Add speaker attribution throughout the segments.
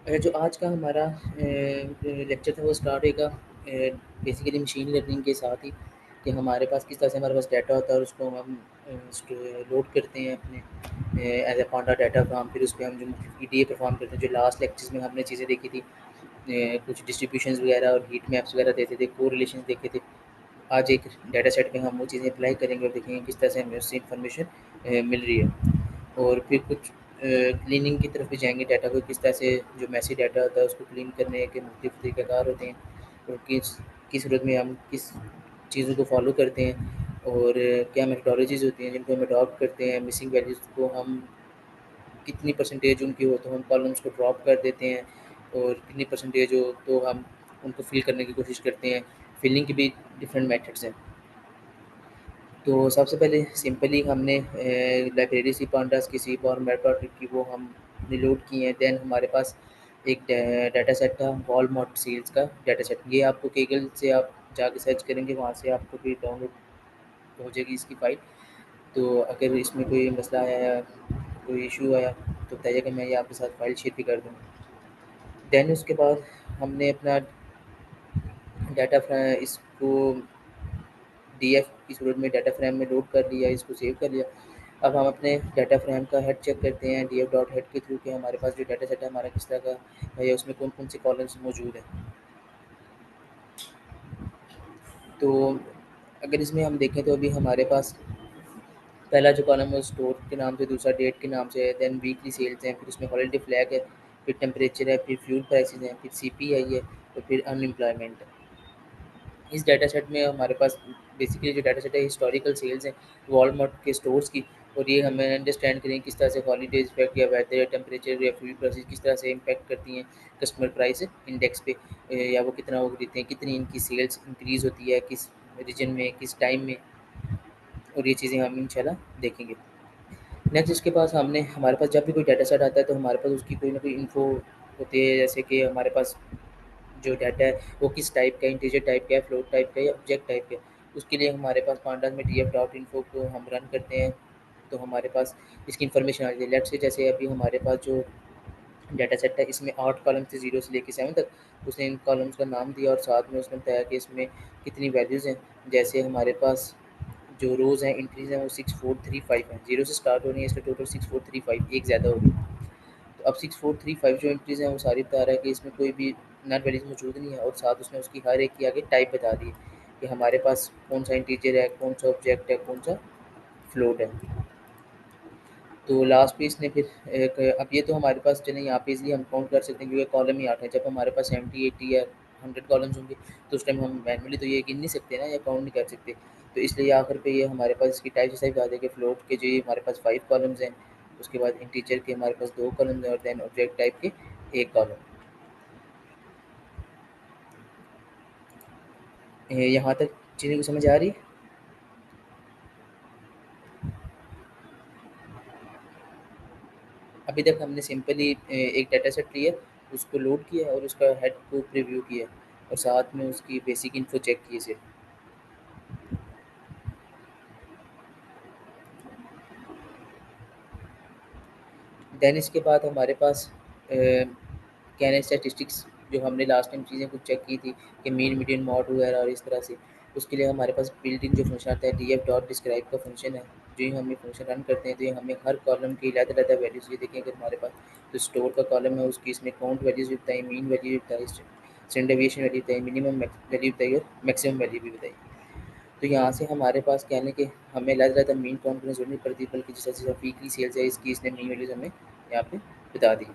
Speaker 1: जो आज का हमारा लेक्चर था वो स्टार्ट होगा बेसिकली मशीन लर्निंग के साथ ही कि हमारे पास किस तरह से हमारे पास डाटा होता है और उसको हम लोड करते हैं अपने as a panda data frame. फिर उस पर हम जो ईटीए परफॉर्म करते हैं। जो लास्ट लेक्चर्स में हमने चीज़ें देखी थी, कुछ डिस्ट्रीब्यूशंस वगैरह और हीट मैप्स वगैरह देते थे, को रिलेशन देखे थे। आज एक डाटा सेट में हम वो चीज़ें अप्लाई करेंगे और देखेंगे किस तरह से हमें उससे इंफॉर्मेशन मिल रही है। और फिर कुछ क्लीनिंग की तरफ भी जाएँगे। डाटा को किस तरह से जो मेसी डाटा होता है उसको क्लीन करने के मुख्तलिफ तरीक़ाकार होते हैं और किस किस सूरत में हम किस चीज़ों को फ़ॉलो करते हैं और क्या मेथोडोलॉजीज़ होती हैं जिनको हम अडॉप्ट करते हैं। मिसिंग वैल्यूज़ को हम कितनी परसेंटेज उनकी हो तो हम कॉलम्स को ड्रॉप कर देते हैं और कितनी परसेंटेज हो तो हम उनको फिल करने की कोशिश करते हैं। फिलिंग के भी डिफरेंट मेथड्स हैं। तो सबसे पहले सिंपली हमने लाइब्रेरी सी पांडास की सी और मैटप्लॉट की वो हमने लोड किए हैं। देन हमारे पास एक डाटा सेट था वॉलमार्ट सेल्स का डाटा सेट। ये आपको गूगल से आप जाके सर्च करेंगे, वहाँ से आपको भी डाउनलोड हो जाएगी इसकी फ़ाइल। तो अगर इसमें कोई मसला आया या कोई इशू आया तो बताइएगा, मैं ये आपके साथ फ़ाइल शेयर भी कर दूँगा। देन उसके बाद हमने अपना डाटा इसको डीएफ की सूरत में डाटा फ्रेम में लोड कर लिया, इसको सेव कर लिया। अब हम अपने डाटा फ्रेम का हेड चेक करते हैं डीएफ डॉट हेड के थ्रू कि हमारे पास जो डाटा सेट है हमारा किस तरह का है या उसमें कौन-कौन से कॉलम्स मौजूद हैं। तो अगर इसमें हम देखें तो अभी हमारे पास पहला जो कॉलम है स्टोर के नाम से, दूसरा डेट के नाम से है, देन वीकली सेल्स हैं, फिर उसमें हॉलिडे फ्लैग है, फिर टेम्परेचर है, फिर फ्यूल प्राइसेस हैं, फिर सीपीआई है और फिर अनएम्प्लॉयमेंट है। इस डाटा सेट में हमारे पास बेसिकली जो डाटा सेट है हिस्टोरिकल सेल्स हैं वॉलमार्ट के स्टोर्स की। और ये हमें अंडरस्टैंड करें किस तरह से हॉलीडेज इफेक्ट या वेदर या टेम्परेचर या फ्यूल प्राइसेस किस तरह से इम्पैक्ट करती हैं कस्टमर प्राइस इंडेक्स पे, या वो कितना वो खरीदते हैं, कितनी इनकी सेल्स इंक्रीज़ होती है किस रीजन में किस टाइम में। और ये चीज़ें हम इंशाल्लाह देखेंगे। नेक्स्ट इसके पास हमने हमारे पास जब भी कोई डाटा सेट आता है तो हमारे पास उसकी कोई ना कोई इन्फो होती है। जैसे कि हमारे पास जो डाटा है वो किस टाइप का है, इंटीजर टाइप का है, फ्लोट टाइप का है या ऑब्जेक्ट टाइप का है। उसके लिए हमारे पास पांडास में डीएफ डॉट इन्फो को हम रन करते हैं तो हमारे पास इसकी इन्फॉर्मेशन आ जाती है। लेट्स से जैसे अभी हमारे पास जो डाटा सेट है इसमें 8 कॉलम थे 0 से लेके 7 तक। उसने इन कॉलम्स का नाम दिया और साथ में उसने बताया कि इसमें कितनी वैल्यूज़ हैं। जैसे हमारे पास जो रोज़ हैं एंट्रीज़ हैं वो 6435 हैं, 0 से स्टार्ट हो रही है इसलिए टोटल 6435 एक ज़्यादा हो गई। तो अब 6435 जो एंट्रीज़ हैं वो सारी बता रहा है कि इसमें कोई भी नल वैल्यूज़ मौजूद नहीं है और साथ उसने उसकी हर एक की आगे टाइप बता दी है कि हमारे पास कौन सा इंटीजर है, कौन सा ऑब्जेक्ट है, कौन सा फ्लोट है। तो लास्ट पे इसने फिर एक अब ये तो हमारे पास चलें यहाँ पे इज़िली हम काउंट कर सकते हैं क्योंकि कॉलम ही 8 है। जब हमारे पास 70, 80 या 100 कॉलम्स होंगे तो उस टाइम हम मैनुअली तो ये गिन नहीं सकते ना या काउंट नहीं कर सकते। तो इसलिए आखिर पे ये हमारे पास इसकी टाइप जैसा ही बता दें कि फ्लोट के जो ये हमारे पास 5 कॉलम्स हैं, उसके बाद इंटीजर के हमारे पास 2 कॉलम्स हैं और देन ऑब्जेक्ट टाइप के 1 कॉलम। यहाँ तक चीज़ें को समझ आ रही है? अभी तक हमने सिंपली एक डाटा सेट लिया, उसको लोड किया और उसका हेड को प्रीव्यू किया और साथ में उसकी बेसिक इन्फो चेक की सिर्फ। देन इसके बाद हमारे पास कैन स्टैटिस्टिक्स जो हमने लास्ट टाइम चीज़ें कुछ चेक की थी कि मीन मीडियन मॉड वगैरह और इस तरह से। उसके लिए हमारे पास बिल्ट इन जो फंक्शन आता है डीएफ डॉट डिस्क्राइब का फंक्शन है। जो ही हम ये फंक्शन रन करते हैं तो ये हमें हर कॉलम की अलग-अलग वैल्यूज़ ये देखें। अगर हमारे पास जो स्टोर का कॉलम है उसकी इसमें काउंट वैल्यूज़ भी बताई, मीन वैल्यू भी बताई, स्टैंडर्ड डेविएशन वैल्यू बताई, मिनिमम वैल्यू बताई और मैक्सिमम वैल्यू भी बताई। तो यहाँ से हमारे पास क्या है ना कि हमें अलग-अलग मीन काउंट करने की ज़रूरत नहीं पड़ती, बल्कि जिस तरह से वीकली सेल्स है इसकी इसने मीन वैल्यूज़ हमें यहाँ पे बता दी।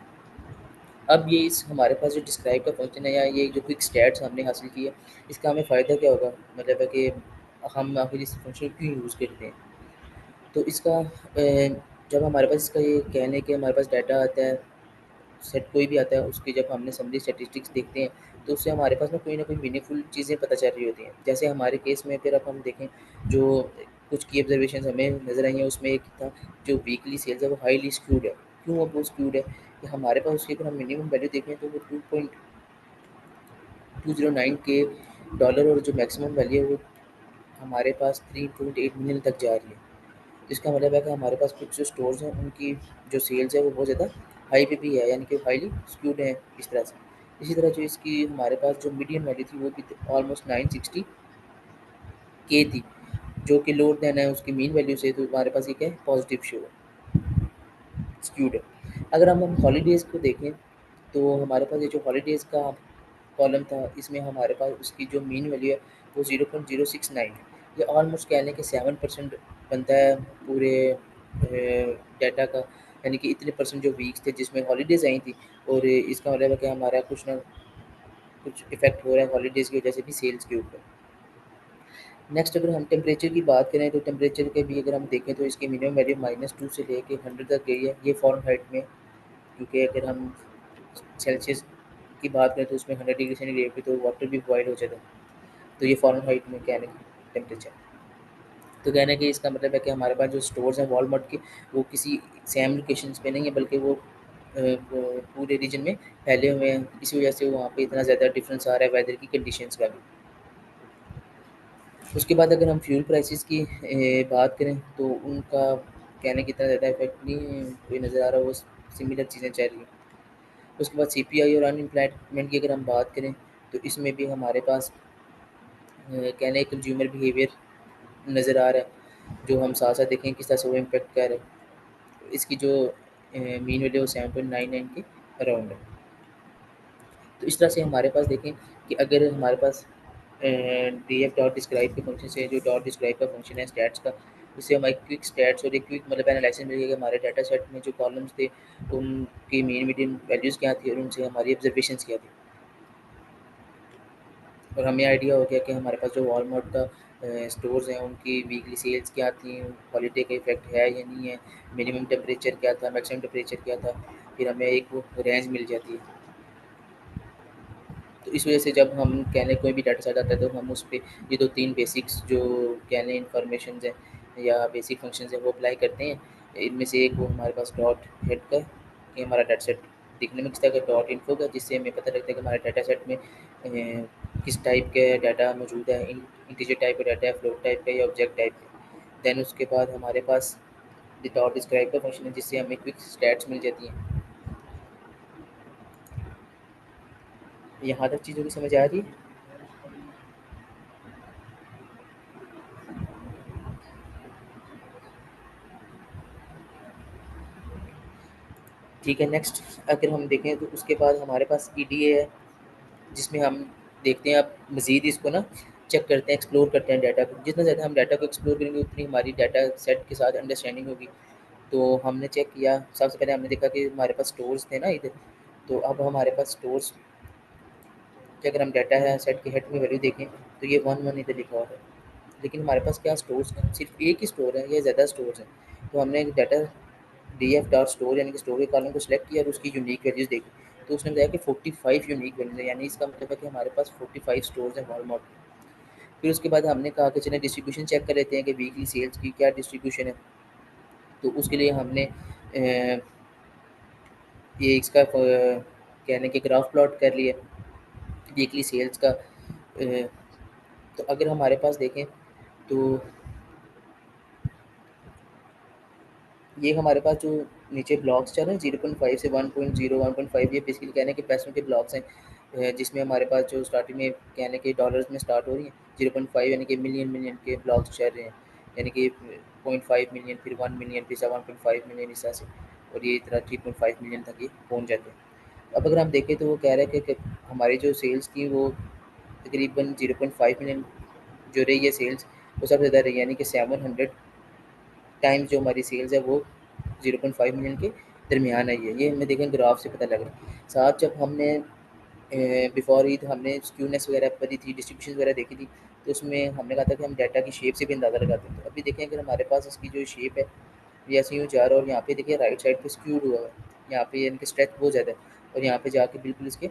Speaker 1: अब ये इस हमारे पास जो डिस्क्राइब का फंक्शन है या ये जो क्विक स्टैट्स हमने हासिल की है, इसका हमें फ़ायदा क्या होगा? मतलब है कि हम आखिर इस फंक्शन को क्यों यूज़ करते हैं? तो इसका जब हमारे पास इसका ये कहने के हमारे पास डाटा आता है, सेट कोई भी आता है, उसकी जब हमने समरी स्टैटिस्टिक्स देखते हैं, तो उससे हमारे पास ना कोई मीनिंगफुल चीज़ें पता चल रही होती हैं। जैसे हमारे केस में अगर अब हम देखें, जो कुछ की ऑब्ज़र्वेशंस हमें नज़र आई हैं, उसमें एक था जो वीकली सेल्स है वो हाइली स्क्यूड है। क्यों अब वो स्क्यूड है? कि हमारे पास उसकी अगर हम मिनिमम वैल्यू देखें तो वो 2.209 के डॉलर और जो मैक्सिमम वैल्यू है वो हमारे पास 3.8 मिलियन तक जा रही है। इसका मतलब है कि हमारे पास कुछ जो स्टोर्स हैं उनकी जो सेल्स है वो बहुत ज़्यादा हाई पे भी है, यानी कि हाईली स्क्यूड है इस तरह से। इसी तरह जो इसकी हमारे पास जो मीडियन वैल्यू थी वो भी ऑलमोस्ट 960 के थी, जो कि लोअर देन है उसकी मीन वैल्यू से, तो हमारे पास ये क्या है, पॉजिटिव शो स्क्यूड है। अगर हम हॉलीडेज़ को देखें तो हमारे पास ये जो हॉलीडेज़ का कॉलम था, इसमें हमारे पास उसकी जो मीन वैल्यू है वो 0.069 है। ये ऑलमोस्ट कह लें कि 7% बनता है पूरे डाटा का, यानी कि इतने परसेंट जो वीक्स थे जिसमें हॉलीडेज़ आई थी, और इसका मतलब है कि हमारा कुछ ना कुछ इफ़ेक्ट हो रहा है हॉलीडेज़ की वजह से भी सेल्स के ऊपर। नेक्स्ट अगर हम टेम्परेचर की बात करें तो टेम्परेचर के भी अगर हम देखें तो इसकी मिनिमम वैल्यू -2 से लेके 100 तक गई है, ये फ़ारेनहाइट में। क्योंकि अगर हम सेल्सियस की बात करें तो उसमें 100 डिग्री सेंटीग्रेड पे तो वाटर भी बॉयल हो जाता है। तो ये फ़ारेनहाइट में कहने की टेम्परेचर। तो कहने की इसका मतलब है कि हमारे पास जो स्टोर्स हैं वॉलमार्ट के, वो किसी सेम लोकेशंस पे नहीं है, बल्कि वो पूरे रीजन में फैले हुए हैं। इसी वजह से वहाँ पे इतना ज़्यादा डिफरेंस आ रहा है वेदर की कंडीशंस का भी। उसके बाद अगर हम फ्यूल प्राइसेस की बात करें तो उनका कहने की इतना ज़्यादा इफेक्ट नहीं कोई नज़र आ रहा, वो सिमिलर चीज़ें चल रही हैं। उसके बाद सीपीआई और अनएम्प्लॉयमेंट की अगर हम बात करें तो इसमें भी हमारे पास कहने कंज्यूमर बिहेवियर नज़र आ रहा है, जो हम साथ साथ देखें किस तरह से वो इम्पेक्ट कर रहा है। इसकी जो मीन वैल्यू 7.99 के अराउंड है। तो इस तरह से हमारे पास देखें कि अगर हमारे पास डी एफ डॉट डिस्क्राइब के फंक्शन से, जो डॉट डिस्क्राइब का फंक्शन है स्टैट्स का, उससे हमारे क्विक स्टैट्स और एक क्विक मतलब एनालिसिस मिल गया कि हमारे डाटा सेट में जो कॉलम्स थे उनकी मीन मीडियन वैल्यूज़ क्या थी और उनसे हमारी ऑब्जर्वेशंस क्या थी। और हमें आइडिया हो गया कि हमारे पास जो वॉलमार्ट का स्टोर्स हैं उनकी वीकली सेल्स क्या थी, हॉलीडे का इफेक्ट है या नहीं है, मिनिमम टेम्परेचर क्या था, मैक्सिमम टेम्परेचर क्या था, फिर हमें एक वो रेंज मिल जाती है। तो इस वजह से जब हम कहने कोई भी डाटा सेट आता है तो हम उस पे ये 2-3 बेसिक्स जो कहने इन्फॉर्मेशंस हैं या बेसिक फंक्शंस हैं वो अप्लाई करते हैं। इनमें से एक वो हमारे पास डॉट हेड का, कि हमारा डाटा सेट दिखने में किस तरह का, डॉट इन्फो का, जिससे हमें पता लगता है कि हमारे डाटा सेट में किस टाइप का डाटा मौजूद है, इंटीजर टाइप का डाटा है, फ्लोट टाइप का या ऑब्जेक्ट टाइप का। देन उसके बाद हमारे पास द डॉट डिस्क्राइब का फंक्शन है जिससे हमें क्विक स्टैट्स मिल जाती हैं। यहाँ तक चीज़ों की समझ आ रही है? ठीक है, नेक्स्ट अगर हम देखें तो उसके बाद हमारे पास ईडीए है, जिसमें हम देखते हैं, अब मज़ीद इसको ना चेक करते हैं, एक्सप्लोर करते हैं डाटा को। जितना ज़्यादा हम डाटा को एक्सप्लोर करेंगे उतनी हमारी डाटा सेट के साथ अंडरस्टैंडिंग होगी। तो हमने चेक किया, सबसे पहले हमने देखा कि हमारे पास स्टोर्स थे ना इधर, तो अब हमारे पास स्टोर्स कि अगर हम डाटा है सेट के हेड में वैल्यू देखें तो ये 1 इधर लिखा हुआ है। लेकिन हमारे पास क्या स्टोर्स हैं, सिर्फ एक ही स्टोर है या ज़्यादा स्टोर्स हैं। तो हमने data D F dot store यानी कि स्टोर के कॉलम को सिलेक्ट किया और उसकी यूनिक वैल्यूज़ देखी, तो उसने बताया कि 45 यूनिक वैल्यूज़ है, यानी इसका मतलब है कि हमारे पास 45 स्टोर्स हैं वॉलमार्ट में। फिर उसके बाद हमने कहा कि चलें डिस्ट्रीब्यूशन चेक कर लेते हैं कि वीकली सेल्स की क्या डिस्ट्रीब्यूशन है। तो उसके लिए हमने ये इसका कहने के ग्राफ प्लॉट कर लिया वीकली सेल्स का। तो अगर हमारे पास देखें तो ये हमारे पास जो नीचे ब्लॉक्स चल रहे हैं 0.5 से 1.0 1.5, ये बेसिकली कहने के पैसों के ब्लॉक्स हैं, जिसमें हमारे पास जो स्टार्टिंग में कहने के डॉलर्स में स्टार्ट हो रही हैं 0.5 यानी कि मिलियन मिलियन के ब्लॉक्स चल रहे हैं, यानी कि 0.5 मिलियन, फिर 1 मिलियन, फिर 1.5 मिलियन इस तरह से, और ये इतना 3.5 मिलियन तक ये पहुँच जाते हैं। अब अगर हम देखें तो वो कह रहे हैं कि हमारी जो सेल्स थी वो तकरीबन 0.5 मिलियन जो रही है सेल्स, वो सबसे ज़्यादा रही, यानी कि 700 टाइम्स जो हमारी सेल्स है वो 0.5 मिलियन के दरमियान आई है। ये हमें देखें ग्राफ से पता लग रहा है। साथ जब हमने बिफोर ईद हमने स्क्यूनेस वगैरह पढ़ी थी, डिस्ट्रीब्यूशन वगैरह देखी थी, तो उसमें हमने कहा था कि हम डाटा की शेप से भी अंदाज़ा लगाते हैं। तो अभी देखें अगर हमारे पास इसकी जो शेप है ये ऐसे यूँ जा रहा है, और यहाँ पे देखिए राइट साइड पे स्क्यूड हुआ है, यहाँ पे यानी कि स्ट्रेच बहुत ज़्यादा है, और यहाँ पे जाके बिल्कुल इसके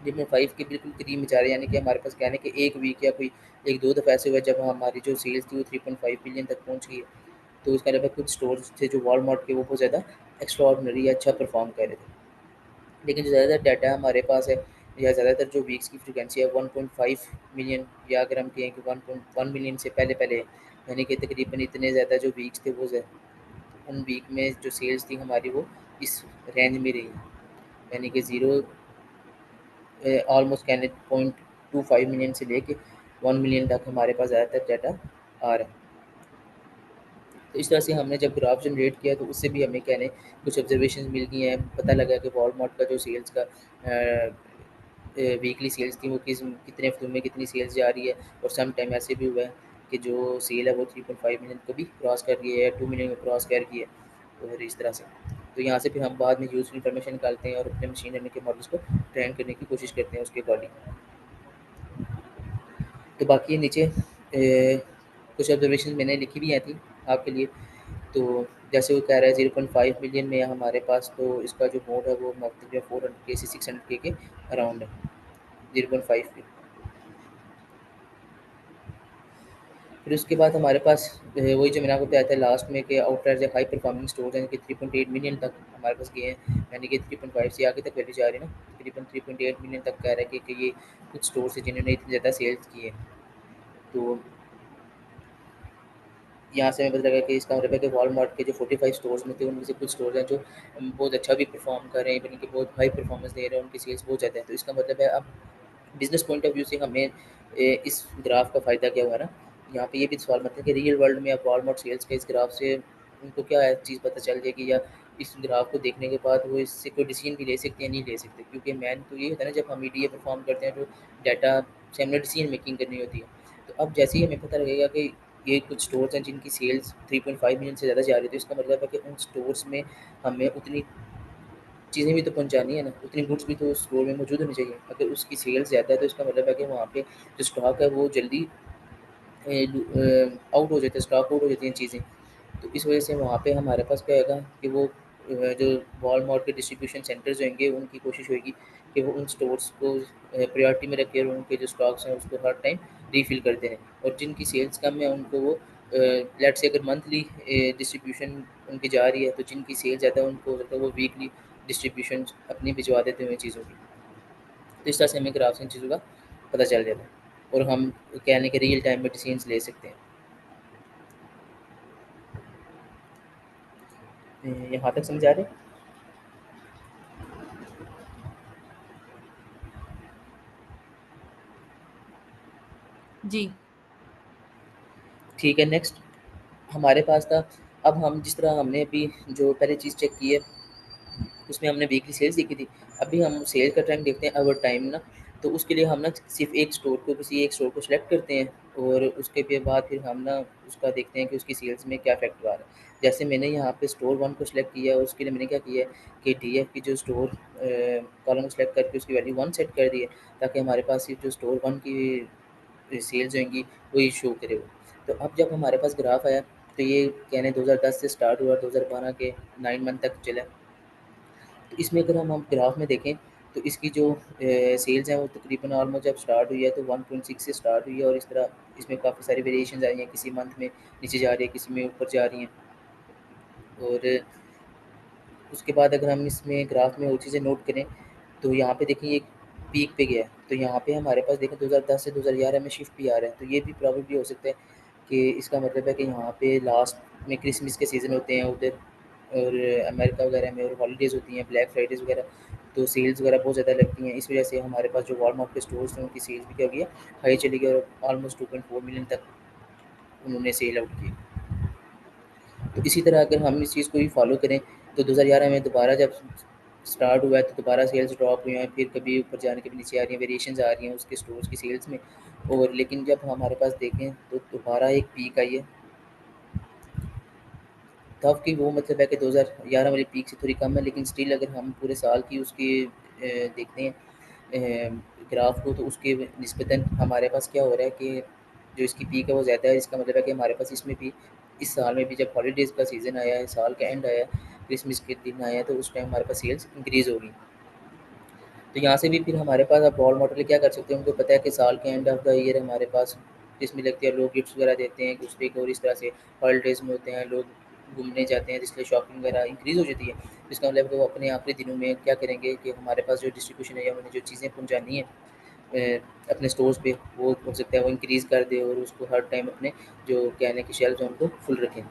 Speaker 1: लिमिट 5 के बिल्कुल करीब में जा रहे हैं, यानी कि हमारे पास कहने के एक वीक या कोई एक दो दफ़ा ऐसे हुआ जब हमारी जो सेल्स थी वो 3.5 बिलियन तक पहुँच गई है। तो उसके अलावा कुछ स्टोर्स थे जो वॉलमार्ट के, वो बहुत ज़्यादा एक्स्ट्रा ऑर्डिनरी अच्छा परफॉर्म कर रहे थे। लेकिन जो ज़्यादातर डाटा हमारे पास है या ज़्यादातर जो वीक्स की फ्रीक्वेंसी है 1.5 मिलियन, या अगर हम कहें कि 1.1 मिलियन से पहले पहले है, यानी कि तकरीबन इतने ज़्यादा जो वीक्स थे वो उन वीक में जो सेल्स थी हमारी वो इस रेंज में रही, यानी कि ज़ीरो ऑलमोस्ट कहने 0.25 मिलियन से लेके 1 मिलियन तक हमारे पास ज़्यादातर डाटा आ रहा है। तो इस तरह से हमने जब ग्राफ जनरेट किया तो उससे भी हमें कहने कुछ ऑब्जर्वेशन मिल गई हैं। पता लगा कि वॉलमार्ट का जो सेल्स का वीकली सेल्स थी वो कितने हफ्तों में कितनी सेल्स जा रही है, और सम टाइम ऐसे भी हुआ है कि जो सेल है वो 3.5 मिलियन को भी क्रॉस कर रही है या 2 मिलियन को क्रॉस कर रही है, और इस तरह से। तो यहाँ से फिर हम बाद में यूजफुल इन्फॉर्मेशन निकालते हैं और अपने मशीन लर्निंग के मॉडल्स को ट्रेन करने की कोशिश करते हैं उसके अकॉर्डिंग। तो बाकी नीचे कुछ ऑब्जर्वेशन मैंने लिखी भी हैं थी आपके लिए। तो जैसे वो कह रहा है 0.5 मिलियन में हमारे पास, तो इसका जो मोड है वो जो 400K से 600K के अराउंड है, 0.5 के। फिर उसके बाद हमारे पास वही जो मैंने आपको बताया था लास्ट में कि आउटलायर्स या हाई परफॉर्मिंग स्टोर हैं कि 3.8 मिलियन तक हमारे पास गए हैं, यानी कि 3.5 से आगे तक वैल्यू जा रही है ना। तकरीबन 3.8 मिलियन तक कह रहा है कि ये कुछ स्टोर है जिन्होंने इतनी ज़्यादा सेल्स की है। तो यहाँ से हमें पता लगा कि इसका मतलब है कि वॉलमार्ट के जो 45 स्टोर्स में थे उनमें से कुछ स्टोर्स हैं जो बहुत अच्छा भी परफॉर्म कर रहे हैं, यानी कि बहुत हाई परफॉर्मेंस दे रहे हैं, उनकी सेल्स बहुत ज़्यादा है। तो इसका मतलब है अब बिजनेस पॉइंट ऑफ व्यू से हमें इस ग्राफ का फ़ायदा क्या हुआ ना। यहाँ पे ये भी सवाल मत है कि रियल वर्ल्ड में अब वॉलमार्ट सेल्स के इस ग्राफ से उनको क्या है चीज़ पता चल जाएगी, या इस ग्राफ को देखने के बाद वो इससे कोई डिसीजन भी ले सकते हैं नहीं ले सकते, क्योंकि मैन तो ये होता है ना जब हम ईडीए परफॉर्म करते हैं तो डाटा से हमने डिसीजन मेकिंग करनी होती है। तो अब जैसे ही हमें पता लगेगा कि ये कुछ स्टोर्स हैं जिनकी सेल्स 3.5 मिलियन से ज़्यादा जा रही है, तो इसका मतलब है कि उन स्टोर्स में हमें उतनी चीज़ें भी तो पहुँचानी है ना, उतनी गुड्स भी तो उस स्टोर में मौजूद होनी चाहिए। अगर उसकी सेल्स ज़्यादा है तो इसका मतलब है कि वहाँ पे जो स्टॉक है वो जल्दी आउट हो जाता है, स्टॉक आउट हो जाती हैं चीज़ें। तो इस वजह से वहाँ पे हमारे पास क्या होगा कि वो जो वॉलमार्ट के डिस्ट्रीब्यूशन सेंटर्स होंगे उनकी कोशिश होगी कि वो उन स्टोर्स को प्रायोरिटी में रखें और उनके जो स्टॉक्स हैं उसको हर टाइम रीफ़िल करते रहें, और जिनकी सेल्स कम है उनको वो लेट्स से अगर मंथली डिस्ट्रीब्यूशन उनकी जा रही है, तो जिनकी सेल ज़्यादा है उनको हो सकता है वो वीकली डिस्ट्रीब्यूशन अपनी भिजवा देते हुए चीज़ों की। तो इस तरह से हमें ग्राफ से इन चीज़ों का पता चल जाता है और हम कहने के रियल टाइम में डिसीजंस ले सकते हैं। यहाँ तक समझ आ रहे हैं?
Speaker 2: जी।
Speaker 1: ठीक है, नेक्स्ट हमारे पास था। अब हम जिस तरह हमने अभी जो पहले चीज़ चेक की है उसमें हमने वीकली सेल्स देखी थी। अभी हम सेल का ट्रेंड देखते हैं ओवर टाइम ना। तो उसके लिए हम ना सिर्फ़ एक स्टोर को किसी एक स्टोर को सिलेक्ट करते हैं और उसके फिर बाद फिर हम ना उसका देखते हैं कि उसकी सेल्स में क्या इफ़ेक्ट आ रहा है। जैसे मैंने यहाँ पे स्टोर 1 को सिलेक्ट किया है, उसके लिए मैंने क्या किया है कि डीएफ की जो स्टोर कॉलम को सिलेक्ट करके उसकी वैल्यू 1 सेट कर दी है, ताकि हमारे पास सिर्फ़ जो स्टोर 1 की सेल्स होंगी वही शो करे वो। तो अब जब हमारे पास ग्राफ आया तो ये कहने 2010 से स्टार्ट हुआ, 2012 के 9 मंथ तक चला। तो इसमें अगर हम ग्राफ में देखें तो इसकी जो सेल्स हैं वो तकरीबन ऑलमोस्ट जब स्टार्ट हुई है तो 1.6 से स्टार्ट हुई है, और इस तरह इसमें काफ़ी सारी वेरिएशंस आई हैं, किसी मंथ में नीचे जा रही है, किसी में ऊपर जा रही हैं। और उसके बाद अगर हम इसमें ग्राफ में और चीज़ें नोट करें तो यहाँ पे देखिए एक पीक पे गया है, तो यहाँ पे हमारे पास देखें 2010 से 2011 में शिफ्ट भी आ रहा है, तो ये भी प्रॉबेबली हो सकता है कि इसका मतलब है कि यहाँ पे लास्ट में क्रिसमस के सीज़न होते हैं उधर, और अमेरिका वगैरह में और हॉलीडेज़ होती हैं, ब्लैक फ्राइडेज़ वगैरह, तो सेल्स वगैरह बहुत ज़्यादा लगती हैं। इस वजह से हमारे पास जो वॉलमार्ट के स्टोर्स हैं उनकी सेल्स भी क्या हो गई है, हाई चली गई और ऑलमोस्ट 2.4 मिलियन तक उन्होंने सेल आउट की। तो इसी तरह अगर हम इस चीज़ को भी फॉलो करें तो 2011 में दोबारा जब स्टार्ट हुआ है तो दोबारा सेल्स ड्रॉप हुई हैं, फिर कभी ऊपर जा रही हैं, कभी नीचे आ रही हैं, वेरिएशंस आ रही हैं उसके स्टोर्स की सेल्स में। और लेकिन जब हमारे पास देखें तो दोबारा एक पीक आई है, तब की वो मतलब है कि 2011 वाली पीक से थोड़ी कम है, लेकिन स्टिल अगर हम पूरे साल की उसकी देखते हैं ग्राफ को, तो उसके निस्बतन हमारे पास क्या हो रहा है कि जो इसकी पीक है वो ज़्यादा है। इसका मतलब है कि हमारे पास इसमें भी इस साल में भी जब हॉलीडेज़ का सीज़न आया है, साल का एंड आया है, क्रिसमस के दिन आया है, तो उस टाइम हमारे पास सेल्स इंक्रीज़ होगी। तो यहाँ से भी फिर हमारे पास अब रॉल मॉडल क्या कर सकते हैं, उनको पता है कि साल के एंड ऑफ द ईयर हमारे पास जिसमें लगती है, लोग गिफ्ट्स वगैरह देते हैं एक दूसरे को, और इस तरह से हॉलीडेज़ में होते हैं, लोग घूमने जाते हैं, इसलिए शॉपिंग वगैरह इंक्रीज़ हो जाती है। तो इसका मतलब है कि वो अपने आखिरी दिनों में क्या करेंगे कि हमारे पास जो डिस्ट्रीब्यूशन है या उन्हें जो चीज़ें पहुँचानी है अपने स्टोर्स पे, वो हो सकता है वो इंक्रीज़ कर दे और उसको हर टाइम अपने जो कहने की शेल्फ है उनको फुल रखें।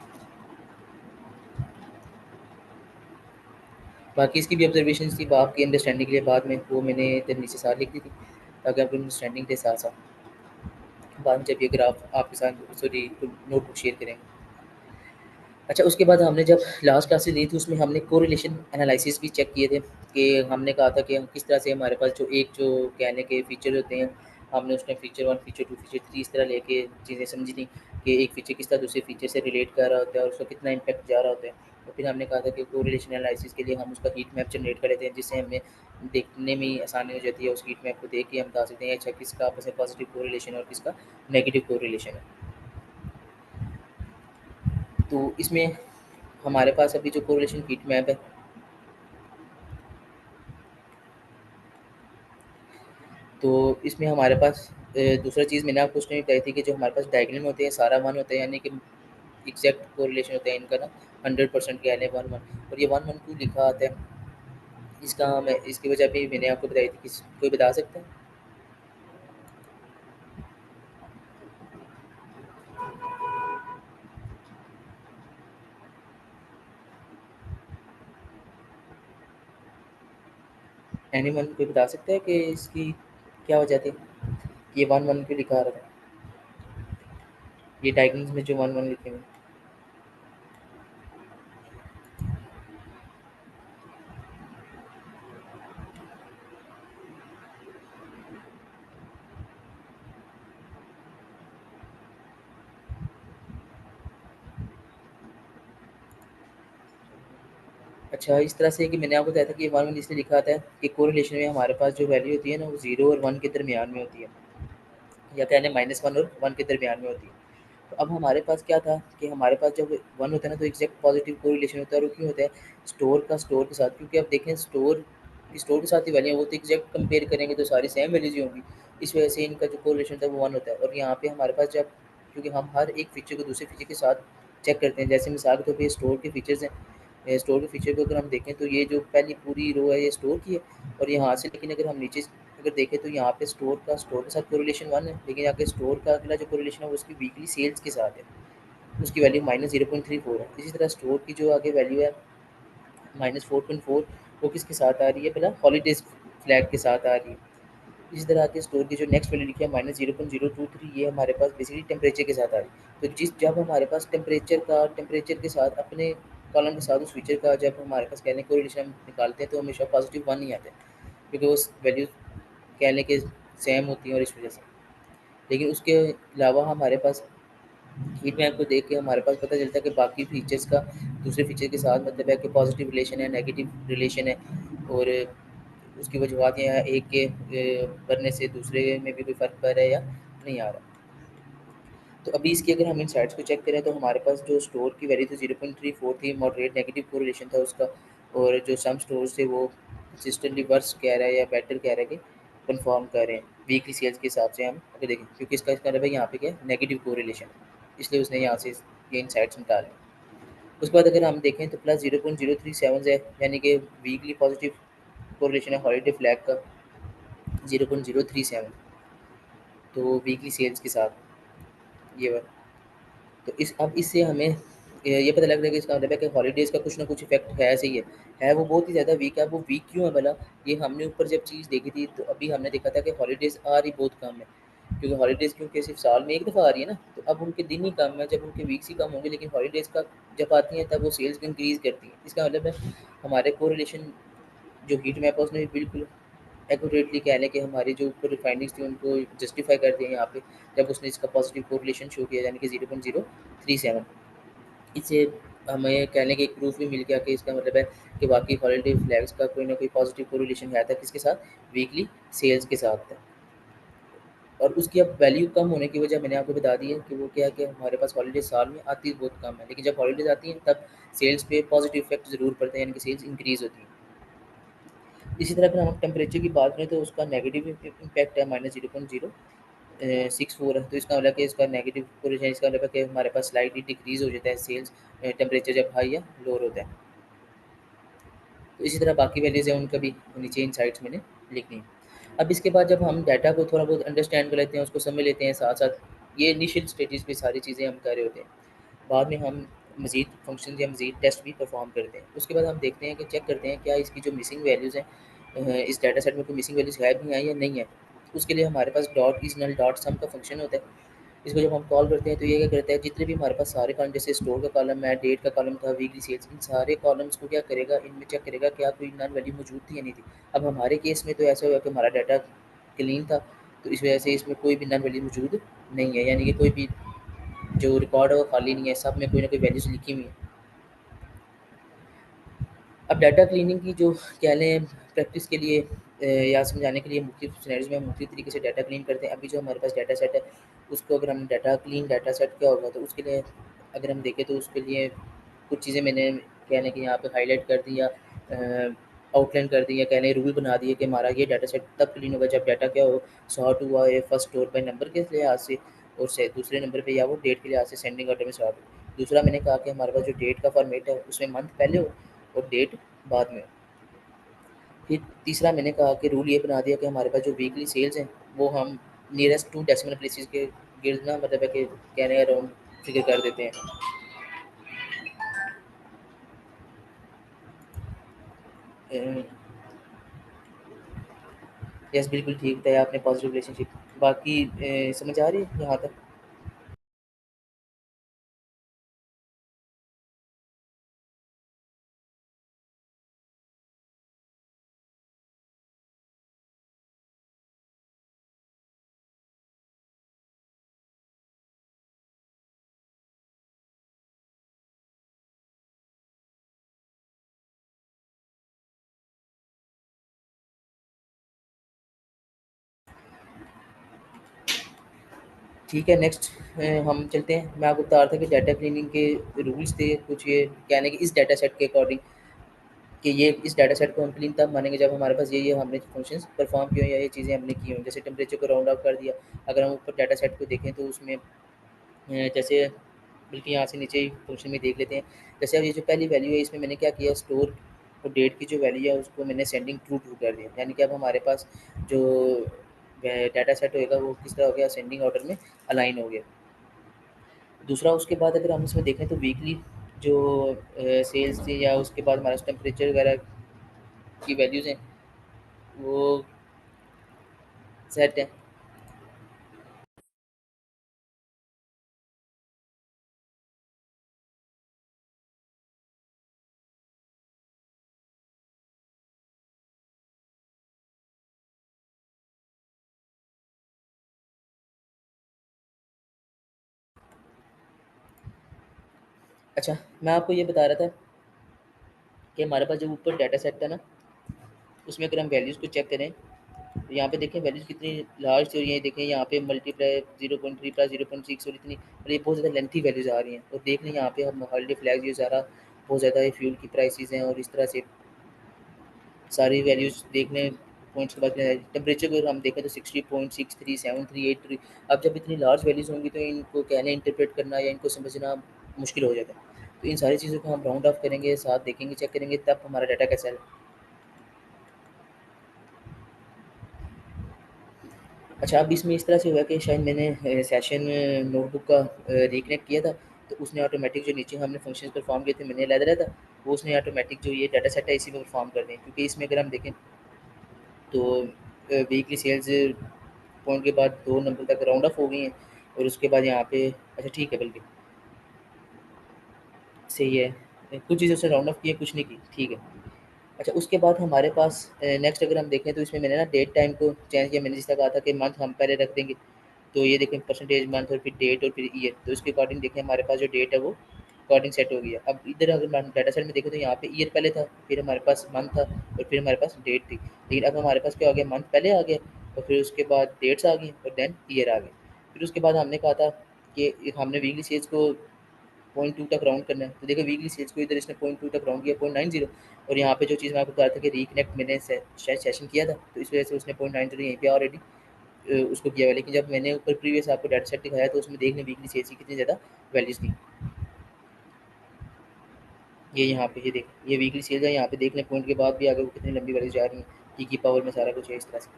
Speaker 1: बाकी इसकी भी ऑब्जर्वेशन थी आपकी अंडरस्टैंडिंग के लिए, बाद में वो मैंने इधर नीचे साथ लिख दी थी ताकि आपको अंडरस्टैंडिंग के साथ साथ बाद में जब ये ग्राफ आपके साथ सॉरी नोटबुक शेयर करेंगे। अच्छा, उसके बाद हमने जब लास्ट क्लासेस ली थी उसमें हमने कोरिलेशन एनालिसिस भी चेक किए थे कि हमने कहा था कि हम किस तरह से हमारे पास जो कहने के फीचर होते हैं, हमने उसमें फीचर 1, फीचर 2, फीचर 3 इस तरह लेके चीज़ें समझी थी कि एक फीचर किस तरह दूसरे फीचर से रिलेट कर रहा होता है और उसका कितना इम्पैक्ट जा रहा होता है। तो फिर हमने कहा था कि कोरिलेशन एनालिसिस के लिए हम उसका हीट मैप जनरेट कर लेते हैं, जिससे हमें देखने में आसानी हो जाती है। उस हीट मैप को देख के हम बता सकते हैं अच्छा किसका आपस में पॉजिटिव कोरिलेशन और किसका नेगेटिव कोरिलेशन है। तो इसमें हमारे पास अभी जो कोरिलेशन हीट मैप है, तो इसमें हमारे पास दूसरा चीज़ मैंने आपको उसमें बताई थी कि जो हमारे पास डायग्राम में होते हैं सारा वन होता है, यानी कि एग्जैक्ट कोरिलेशन होता है इनका ना 100% कह लें 1-1, और ये 1-1 क्यों लिखा आता है इसका मैं इसकी वजह भी मैंने आपको बताई थी। कोई बता सकता है? एनीवन कोई बता सकता है कि इसकी क्या वजह थी ये 1-1 क्यों लिखा आ रहा था, ये डायग्राम्स में जो 1-1 लिखे हुए हैं? अच्छा, इस तरह से कि मैंने आपको बताया था कि 1-1 इसलिए लिखा आता है कि कोरिलेशन में हमारे पास जो वैल्यू होती है ना वो 0 और 1 के दरमियान में होती है, या कहने -1 और 1 के दरमियान में होती है। तो अब हमारे पास क्या था कि हमारे पास जब 1 होता है ना तो एग्जैक्ट पॉजिटिव कोरिलेशन होता है, और वो क्यों होता है स्टोर के साथ, क्योंकि अब देखें स्टोर के साथ ही वैल्यू है, वो तो एग्जैक्ट कंपेयर करेंगे तो सारी सेम वैल्यूज ही होंगी। इस वजह से इनका जो कोरिलेशन था वो 1 होता है। और यहाँ पे हमारे पास जब क्योंकि हम हर एक फीचर को दूसरे फीचर के साथ चेक करते हैं, जैसे मिसाल के तौर पे स्टोर के फीचर्स हैं, स्टोर के फीचर को अगर हम देखें तो ये जो पहली पूरी रो है ये स्टोर की है, और यहाँ से लेकिन अगर हम नीचे अगर देखें तो यहाँ पे स्टोर के साथ कोरिलेशन 1 है, लेकिन यहाँ पे स्टोर का अगला जो कोरिलेशन है वो उसकी वीकली सेल्स के साथ है, उसकी वैल्यू -0.34 है। इसी तरह स्टोर की जो आगे वैल्यू है -4.4, वो किसके साथ आ रही है, पहला हॉलीडेज फ्लैग के साथ आ रही है। इसी तरह आगे स्टोर की जो नेक्स्ट वैल्यू लिखी है -0.023, ये हमारे पास बेसिकली टेम्परेचर के साथ आ रही है। तो जब हमारे पास टेम्परेचर के साथ अपने कॉलम के साथ उस फीचर का जब हमारे पास कहने कोरिलेशन हम निकालते हैं तो हमेशा पॉजिटिव 1 ही आता है, क्योंकि वो वैल्यूज कहने के सेम होती हैं और इस वजह से। लेकिन उसके अलावा हमारे पास हीट मैप को देख के हमारे पास पता चलता है कि बाकी फीचर्स का दूसरे फीचर के साथ मतलब है कि पॉजिटिव रिलेशन है, नेगेटिव रिलेशन है, और उसकी वजूहत ये है एक के करने से दूसरे में भी कोई फ़र्क पड़ रहा है या नहीं आ रहा। तो अभी इसकी अगर हम इन साइड्स को चेक करें तो हमारे पास जो स्टोर की वैल्यू थी 0.34 थी, मॉडरेट नेगेटिव कोरिलेशन था उसका, और जो सम स्टोर्स थे वो कंसिस्टेंटली वर्स कह रहा है या बेटर कह रहा है कि कंफर्म कर रहे हैं वीकली सेल्स के हिसाब से। हम अगर देखें क्योंकि इसका मतलब है यहाँ पे क्या है नेगेटिव कोरिलेशन, इसलिए उसने यहाँ से ये इन साइड्स निकाले। उसके बाद अगर हम देखें तो +0.037 है, यानी कि वीकली पॉजिटिव कोरिलेशन है हॉलिडे फ्लैग का 0.037, तो वीकली सेल्स के साथ ये तो इस अब इससे हमें ये पता लग रहा है कि इसका मतलब है कि हॉलीडेज़ का कुछ ना कुछ इफ़ेक्ट है सही है वो बहुत ही ज़्यादा वीक है। अब वो वीक क्यों है भला? ये हमने ऊपर जब चीज़ देखी थी तो अभी हमने देखा था कि हॉलीडेज़ आ रही बहुत कम है, क्योंकि हॉलीडेज़ क्योंकि सिर्फ़ साल में 1 दफ़ा आ रही है ना, तो अब उनके दिन ही कम है, जब उनके वीक्स ही कम होंगे, लेकिन हॉलीडेज़ का जब आती हैं तब वो सेल्स भी इंक्रीज़ करती हैं। इसका मतलब है हमारे कोरिलेशन जो हीट मैप है उसने भी बिल्कुल एक्यूरेटली कह लें कि हमारी जो ऊपर फाइंडिंग्स थी उनको जस्टिफाई कर दिया यहाँ पे, जब उसने इसका पॉजिटिव कोरिलेशन शो किया यानी कि 0.037। इससे हमें कहने के एक प्रूफ भी मिल गया कि इसका मतलब है कि बाकी हॉलिडे फ्लैग्स का कोई ना कोई पॉजिटिव कोरिलेशन है था किसके साथ, वीकली सेल्स के साथ था। और उसकी अब वैल्यू कम होने की वजह मैंने आपको बता दी है कि वो क्या है कि हमारे पास हॉलीडेज साल में आती बहुत कम है, लेकिन जब हॉलीडेज आती हैं तब सेल्स पे पॉजिटिव इफेक्ट ज़रूर पड़ते हैं, यानी कि सेल्स इंक्रीज़ होती हैं। इसी तरह अगर हम टेम्परेचर की बात करें तो उसका नेगेटिव इम्पैक्ट है -0.064 है, तो इसका मतलब कि इसका नेगेटिव कोरिलेशन इसका मतलब है कि हमारे पास स्लाइटली डिक्रीज़ हो जाता है सेल्स टेम्परेचर जब हाई या लोअर होता है। तो इसी तरह बाकी वैल्यूज़ हैं उनका भी नीचे इन साइड्स मैंने लिखनी है। अब इसके बाद जब हम डाटा को थोड़ा बहुत अंडरस्टैंड कर लेते हैं, उसको समझ लेते हैं, साथ-साथ ये इनिशियल स्टेजेस पे सारी चीज़ें हम कर रहे होते हैं। बाद में हम मज़ीद फंक्शन या मज़ीद टेस्ट भी परफॉर्म करते हैं। उसके बाद हम देखते हैं कि चेक करते हैं क्या इसकी जो मिसिंग वैल्यूज़ हैं इस डाटा सेट में कोई मिसिंग वैल्यूज़ है भी हैं या नहीं है। उसके लिए हमारे पास डॉट इज़ नल डॉट सम का फंक्शन होता है। इसको जब हम कॉल करते हैं तो ये क्या करता है, जितने भी हमारे पास सारे कॉलम जैसे स्टोर का कॉलम है, डेट का कॉलम था, वीकली सेल्स, इन सारे कॉलम्स को क्या करेगा, इनमें चेक करेगा क्या कोई नन वैल्यू मौजूद थी या नहीं थी। अब हमारे केस में तो ऐसा हुआ कि हमारा डाटा क्लीन था, तो इस वजह से इसमें कोई भी नन वैल्यू मौजूद नहीं है, यानी कि कोई भी जो रिकॉर्ड है वो खाली नहीं है, सब में कोई ना कोई वैल्यूज़ लिखी हुई है। अब डाटा क्लीनिंग की जो कह लें प्रैक्टिस के लिए या समझाने के लिए मुख्तलिफ सिनेरियोज़ में हम मुख्तलिफ तरीके से डाटा क्लीन करते हैं। अभी जो हमारे पास डाटा सेट है, उसको अगर हम डाटा सेट क्या होगा, तो उसके लिए अगर हम देखें तो उसके लिए कुछ चीज़ें मैंने कह लें कि यहाँ पे हाईलाइट कर दी या आउटलाइन कर दी या कह लें रूल बना दिए कि हमारा ये डाटा सेट तब क्लीन होगा जब डाटा क्या हो, सॉर्ट हुआ है फर्स्ट स्टोर बाय नंबर के लिहाज से, और से दूसरे नंबर पे या वो डेट के लिहाज से सेंडिंग ऑर्डर में सॉर्ट हो। दूसरा मैंने कहा कि हमारे पास जो डेट का फॉर्मेट है उसमें मंथ पहले हो और डेट बाद में। फिर तीसरा मैंने कहा कि रूल ये बना दिया कि हमारे पास जो वीकली सेल्स हैं वो हम नियरेस्ट टू डेसिमल प्लेसेस के गिर्द ना, मतलब है कि कहने अराउंड फिगर कर देते हैं। यस, बिल्कुल ठीक बताया आपने, पॉजिटिव रिलेशनशिप। बाकी समझ आ रही है यहाँ तक? ठीक है, नेक्स्ट हम चलते हैं। मैं आपको बता रहा था कि डाटा क्लीनिंग के रूल्स थे कुछ, ये कहने कि इस डाटा सेट के अकॉर्डिंग कि ये इस डाटा सेट को हम क्लीन तब मानेंगे जब हमारे पास ये हमने फंक्शंस परफॉर्म किए हों या ये चीज़ें हमने की हों। जैसे टेम्परेचर को राउंड ऑफ कर दिया। अगर हम ऊपर डाटा सेट को देखें तो उसमें जैसे बल्कि यहाँ से नीचे ही फंक्शन में देख लेते हैं। जैसे अब ये जो पहली वैल्यू है इसमें मैंने क्या किया, स्टोर और डेट की जो वैल्यू है उसको मैंने सेंडिंग ट्रू ट्रू कर दिया, यानी कि अब हमारे पास जो डाटा सेट होएगा वो किस तरह हो गया, असेंडिंग ऑर्डर में अलाइन हो गया। दूसरा उसके बाद अगर हम इसमें देखें तो वीकली जो सेल्स थी या उसके बाद हमारा टेम्परेचर वगैरह की वैल्यूज़ हैं वो सेट हैं। अच्छा, मैं आपको ये बता रहा था कि हमारे पास जो ऊपर डाटा सेट था ना, उसमें अगर हम वैल्यूज़ को चेक करें तो यहाँ पे देखें वैल्यूज़ कितनी लार्ज थी, और ये देखें यहाँ पे मल्टीप्लाई 0.3 प्लस 0.6 और इतनी, और ये बहुत ज़्यादा लेंथी वैल्यूज़ आ रही हैं। और देख लें यहाँ पे हम हॉलिडे फ्लैग यूज़ आ रहा, बहुत ज़्यादा ये फ्यूल की प्राइसेस हैं, और इस तरह से सारी वैल्यूज़ देख लें। पॉइंट्स के बाद टेम्परेचर को अगर हम देखें तो 60.637383। अब जब इतनी लार्ज वैल्यूज़ होंगी तो इनको कहने इंटरप्रेट करना या इनको समझना मुश्किल हो जाता है। तो इन सारी चीज़ों को हम राउंड ऑफ करेंगे, साथ देखेंगे, चेक करेंगे, तब हमारा डाटा कैसा है। अच्छा, अब इसमें इस तरह से हुआ कि शायद मैंने सेशन नोटबुक का रिकनेक्ट किया था, तो उसने ऑटोमेटिक जो नीचे हमने फंक्शंस परफॉर्म किए थे मैंने अलग रहा था, वो उसने ऑटोमेटिक जो ये डाटा सेट है इसी में परफॉर्म कर दें, क्योंकि इसमें अगर हम देखें तो वीकली सेल्स पॉइंट के बाद 2 नंबर तक राउंड ऑफ हो गई हैं, और उसके बाद यहाँ पे अच्छा ठीक है, बल्कि सही है, कुछ चीज़ें उसने राउंड ऑफ की है, कुछ नहीं की, ठीक है। अच्छा, उसके बाद हमारे पास नेक्स्ट अगर हम देखें तो इसमें मैंने ना डेट टाइम को चेंज किया। मैंने जिस तरह कहा था कि मंथ हम पहले रख देंगे, तो ये देखें परसेंटेज मंथ और फिर डेट और फिर ईयर, तो इसके अकॉर्डिंग देखें हमारे पास जो डेट है वो अकॉर्डिंग सेट हो गई है। अब इधर अगर हम डाटा सेट में देखें तो यहाँ पे ईयर पहले था, फिर हमारे पास मंथ था, और फिर हमारे पास डेट थी। लेकिन अब हमारे पास क्या हो गया, मंथ पहले आ गया और फिर उसके बाद डेट्स आ गई और देन ईयर आ गए। फिर उसके बाद हमने कहा था कि हमने वीकली सेल्स को 0.2 तक राउंड करना है, तो देखो वीकली सेल्स को इधर इसने 0.2 तक राउंड किया, 0.90। और यहाँ पे जो चीज़ मैं आपको बता रहा था कि रिकनेक्ट मैंने शायद सेशन किया था, तो इस वजह से उसने 0.90 यहीं पे ऑलरेडी उसको किया हुआ है। लेकिन जब मैंने ऊपर प्रीवियस आपको डाटा सेट दिखाया तो उसमें देख लें वीकली सेल्स की कितनी ज़्यादा वैल्यूज़ थी। ये यहाँ पे ये देख, ये वीकली सेल्स है, यहाँ पे देख लें पॉइंट के बाद भी आगे वो कितनी लंबी वैल्यूज जा रही हैं। की पावर में सारा कुछ है इस तरह से।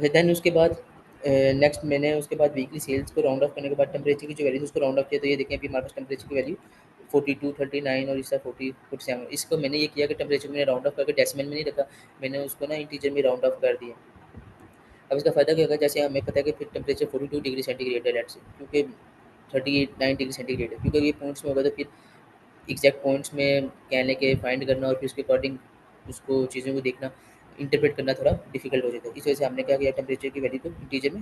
Speaker 1: देन उसके बाद नेक्स्ट मैंने उसके बाद वीकली सेल्स को राउंड ऑफ करने के बाद टेम्परेचर की जो वैल्यू उसको राउंड ऑफ किया, तो ये देखें अभी हमारे पास टेम्परेचर की वैल्यू 42, 39 और इसका 40, 47। इसको मैंने ये किया कि टेम्परेचर मैंने राउंड ऑफ करके डेसिमल में नहीं रखा, मैंने उसको ना इंटीजर में राउंड ऑफ कर दिया। अब इसका फ़ायदा क्या होगा, जैसे हमें पता है कि फिर टेम्परेचर 42 डिग्री सेंटीग्रेड है लेट्स से, क्योंकि 39 डिग्री सेंटीग्रेड है, क्योंकि ये पॉइंट्स में होगा तो फिर एग्जैक्ट पॉइंट्स में कहने के फाइंड करना और फिर उसके अकॉर्डिंग उसको चीज़ों को देखना, इंटरप्रेट करना थोड़ा डिफिकल्ट हो जाता है। इस वजह से हमने क्या किया, टेम्परेचर की वैल्यू को इंटीजर में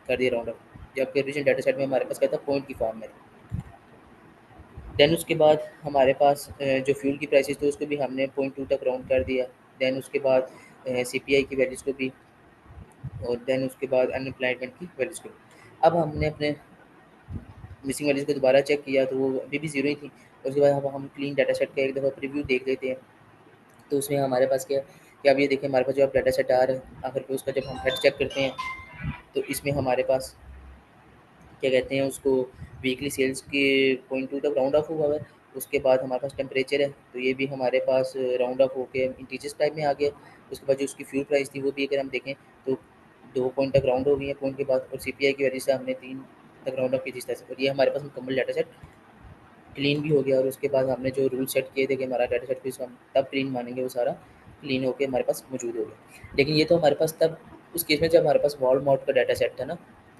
Speaker 1: कर दिया राउंड अप, जबकि ओरिजिनल डाटा सेट में हमारे पास क्या था, पॉइंट की फॉर्म में। देन उसके बाद हमारे पास जो फ्यूल की प्राइसेस थी उसको भी हमने 0.2 तक राउंड कर दिया। देन उसके बाद सीपीआई की वैल्यूज़ को भी, और देन उसके बाद अनएम्प्लॉयमेंट की वैल्यूज़ को भी। अब हमने अपने मिसिंग वैल्यूज़ को दोबारा चेक किया तो वो अभी भी ज़ीरो ही थी। उसके बाद अब हम क्लीन डाटा सेट का एक दफ़ा प्रीव्यू देख लेते हैं। तो उसमें हमारे पास क्या है कि अब ये देखिए हमारे पास जो अब डाटा सेट आ रहा है आखिर पे, उसका जब हम हेड चेक करते हैं तो इसमें हमारे पास क्या कहते हैं उसको, वीकली सेल्स के 0.2 तक राउंड ऑफ हुआ है। उसके बाद हमारे पास टेम्परेचर है तो ये भी हमारे पास राउंड ऑफ होके इंटीजर्स टाइप में आ गया। उसके बाद जो उसकी फ्यूल प्राइस थी वो भी अगर हम देखें तो 2 पॉइंट तक राउंड हो गई है पॉइंट के बाद, और सीपीआई की वजह से हमने 3 तक राउंड ऑफ की जिस तरह से, और ये हमारे पास मुकम्मल डाटा सेट क्लीन भी हो गया। और उसके बाद हमने जो रूल सेट किए थे कि हमारा डाटा सेट को इसको हम तब क्लीन मानेंगे, वो सारा क्लीन होकर हमारे पास मौजूद हो गया। लेकिन ये तो हमारे पास तब उस केस में जब हमारे पास वॉल माउंट का डाटा सेट था ना।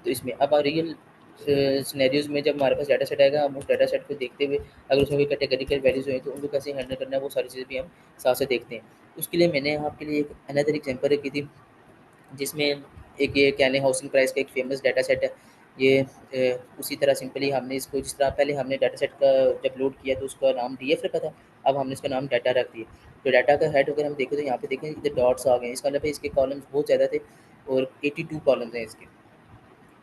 Speaker 1: तो इसमें अब रियल सिनेरियोज़ में जब हमारे पास डाटा सेट आएगा, हम उस डाटा सेट को देखते हुए अगर उसमें कोई कैटेगरिकल वैल्यूज़ हुई तो उनको कैसे हैंडल करना है, वो सारी चीज़ें भी हम साथ से देखते हैं। उसके लिए मैंने आपके लिए एक अनदर एग्जांपल रखी थी, जिसमें एक ये कैने हाउसिंग प्राइस का एक फेमस डाटा सेट है। ये उसी तरह सिंपली हमने इसको, जिस तरह पहले हमने डाटा सेट का जब लोड किया तो उसका नाम डीएफ रखा था, अब हमने इसका नाम डाटा रख दिया। तो डाटा का हेड अगर हम देखें तो यहाँ पे देखें इधर डॉट्स आ गए, इसका मतलब है इसके कॉलम्स बहुत ज़्यादा थे और 82 कॉलम्स हैं इसके।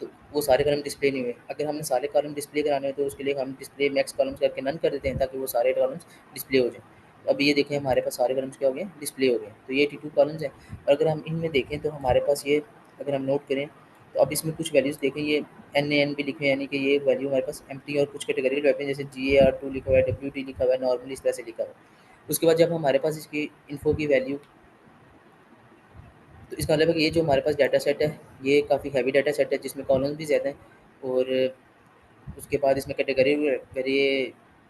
Speaker 1: तो वो सारे कॉलम डिस्प्ले नहीं हुए। अगर हमने सारे कॉलम डिस्प्ले कराने हैं तो उसके लिए हम डिस्प्ले मैक्स कॉलम्स करके नन कर देते हैं ताकि वो सारे कॉलम्स डिस्प्ले हो जाएँ। तो अब ये देखें हमारे पास सारे कॉलम्स क्या हो गए, डिस्प्ले हो गए। तो ये 82 कॉलम्स हैं, और अगर हम इनमें देखें तो हमारे पास ये, अगर हम नोट करें तो अब इसमें कुछ वैल्यूज़ देखें, ये एन भी लिखे हैं, यानी कि ये वैल्यू हमारे पास एम्प्टी, और कुछ कैटेगरी वैल्यू जैसे GAR2 लिखा हुआ है, WT लिखा हुआ है, नॉर्मल इस तरह से लिखा हुआ है। उसके बाद जब हमारे पास इसकी इन्फो की वैल्यू, तो इसका मतलब है कि ये जो हमारे पास डाटा सेट है ये काफ़ी हैवी डाटा सेट है जिसमें कॉलम्स भी ज़्यादा हैं, और उसके बाद इसमें कैटेगरी वेरी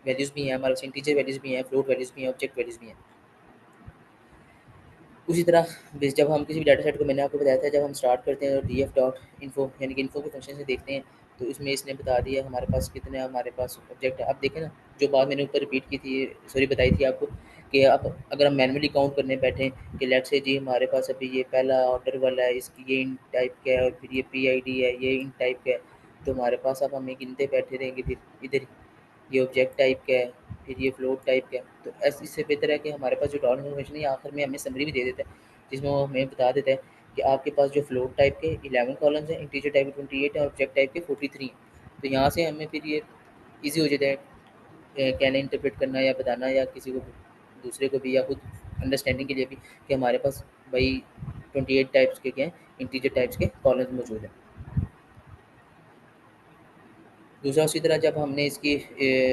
Speaker 1: वैल्यूज़ भी हैं, हमारे पास इंटीजर वैल्यूज़ भी हैं, फ्लोट वैल्यूज़ भी हैं, ऑब्जेक्ट वैल्यूज़ भी हैं। उसी तरह बेस जब हम किसी भी डाटा सेट को, मैंने आपको बताया था जब हम स्टार्ट करते हैं df डॉट इन्फो यानी कि इन्फो के फंक्शन से देखते हैं, तो इसमें इसने बता दिया हमारे पास कितने हमारे पास ऑब्जेक्ट है। अब देखें ना, जो बात मैंने ऊपर रिपीट की थी, सॉरी बताई थी आपको, कि अब अगर हम मैनुअली काउंट करने बैठें कि लेट्स से जी हमारे पास अभी ये पहला ऑर्डर वाला है, इसकी ये इन टाइप का है, और फिर ये PID है, ये इन टाइप का है, तो हमारे पास अब हम ये गिनते बैठे रहेंगे, फिर इधर ये ऑब्जेक्ट टाइप का है, फिर ये फ्लोट टाइप का है। तो ऐसे इससे बेहतर है कि हमारे पास जो डॉट इन्फॉर्मेशन है आखिर में हमें समरी भी दे देता है, जिसमें वो हमें बता देता है कि आपके पास जो फ्लोट टाइप के 11 कॉलम्स हैं, इंटीजर टाइप के 28 हैं, और ऑब्जेक्ट टाइप के 43 हैं। तो यहाँ से हमें फिर ये ईजी हो जाता है कहना, इंटरप्रेट करना या बताना, या किसी को दूसरे को भी, या खुद अंडरस्टैंडिंग के लिए भी, कि हमारे पास भाई 28 टाइप्स के क्या हैं, इंटीजर टाइप्स के कॉलम्स मौजूद हैं। दूसरा उसी तरह जब हमने इसकी